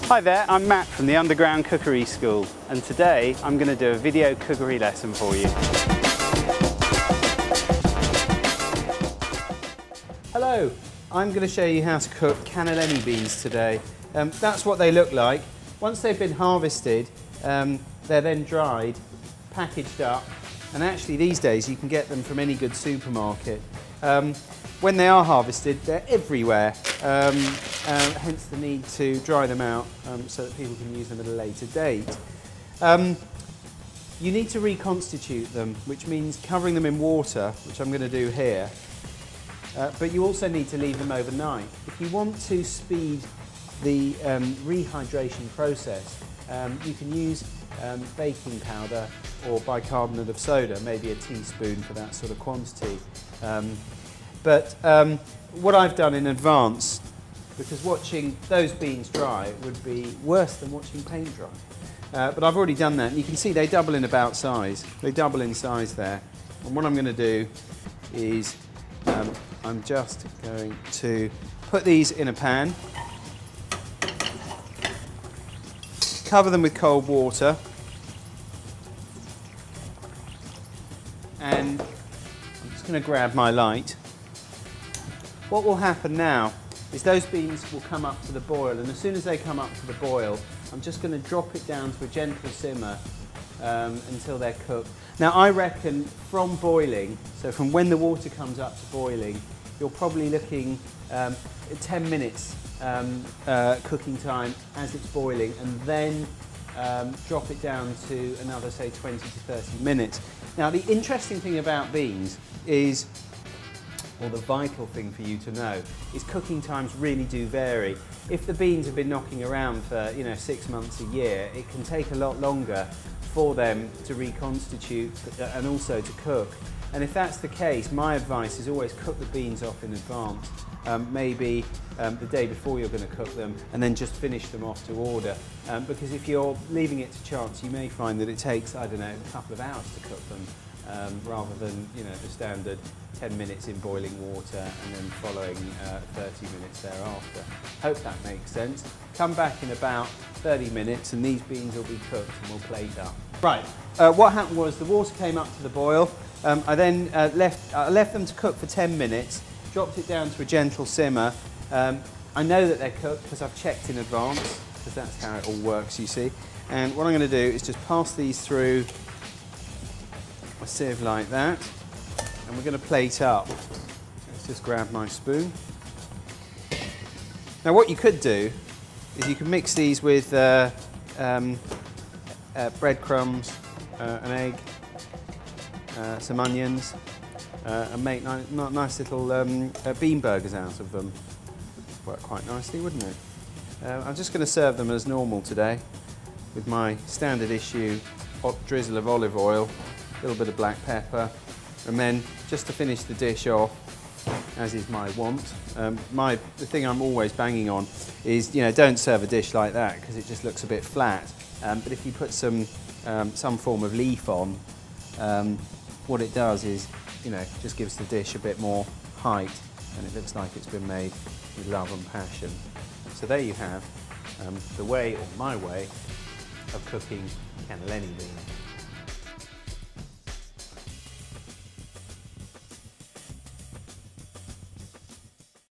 Hi there, I'm Matt from the Underground Cookery School, and today I'm going to do a video cookery lesson for you. Hello, I'm going to show you how to cook cannellini beans today. That's what they look like. Once they've been harvested, they're then dried, packaged up, and actually these days you can get them from any good supermarket. When they are harvested, they're everywhere, hence the need to dry them out so that people can use them at a later date. You need to reconstitute them, which means covering them in water, which I'm going to do here, but you also need to leave them overnight. If you want to speed the rehydration process, you can use baking powder or bicarbonate of soda, maybe a teaspoon for that sort of quantity. But what I've done in advance, because watching those beans dry would be worse than watching paint dry. But I've already done that, and you can see they double in about size. They double in size there. And what I'm going to do is I'm just going to put these in a pan, cover them with cold water, and I'm just going to grab my light. What will happen now is those beans will come up to the boil, and as soon as they come up to the boil, I'm just going to drop it down to a gentle simmer until they're cooked. Now I reckon from boiling, so from when the water comes up to boiling, you're probably looking at 10 minutes cooking time as it's boiling, and then drop it down to another, say, 20 to 30 minutes. Now the interesting thing about beans is, or the vital thing for you to know, is cooking times really do vary. If the beans have been knocking around for 6 months, a year, it can take a lot longer for them to reconstitute and also to cook. And if that's the case, my advice is always cook the beans off in advance, maybe the day before you're going to cook them, and then just finish them off to order. Because if you're leaving it to chance, you may find that it takes, I don't know, a couple of hours to cook them, rather than the standard 10 minutes in boiling water and then following 30 minutes thereafter. Hope that makes sense. Come back in about 30 minutes and these beans will be cooked and we'll plate up. Right, what happened was the water came up to the boil. I then left them to cook for 10 minutes, dropped it down to a gentle simmer. I know that they're cooked because I've checked in advance, because that's how it all works, you see. And what I'm going to do is just pass these through a sieve like that, and we're going to plate up. Let's just grab my spoon. Now what you could do is you can mix these with breadcrumbs, an egg, some onions, and make nice little bean burgers out of them. Work quite nicely, wouldn't it? I'm just going to serve them as normal today with my standard issue drizzle of olive oil, a little bit of black pepper, and then just to finish the dish off, as is my wont, the thing I'm always banging on is, don't serve a dish like that because it just looks a bit flat. But if you put some form of leaf on, what it does is, just gives the dish a bit more height, and it looks like it's been made with love and passion. So there you have the way, or my way, of cooking cannellini beans.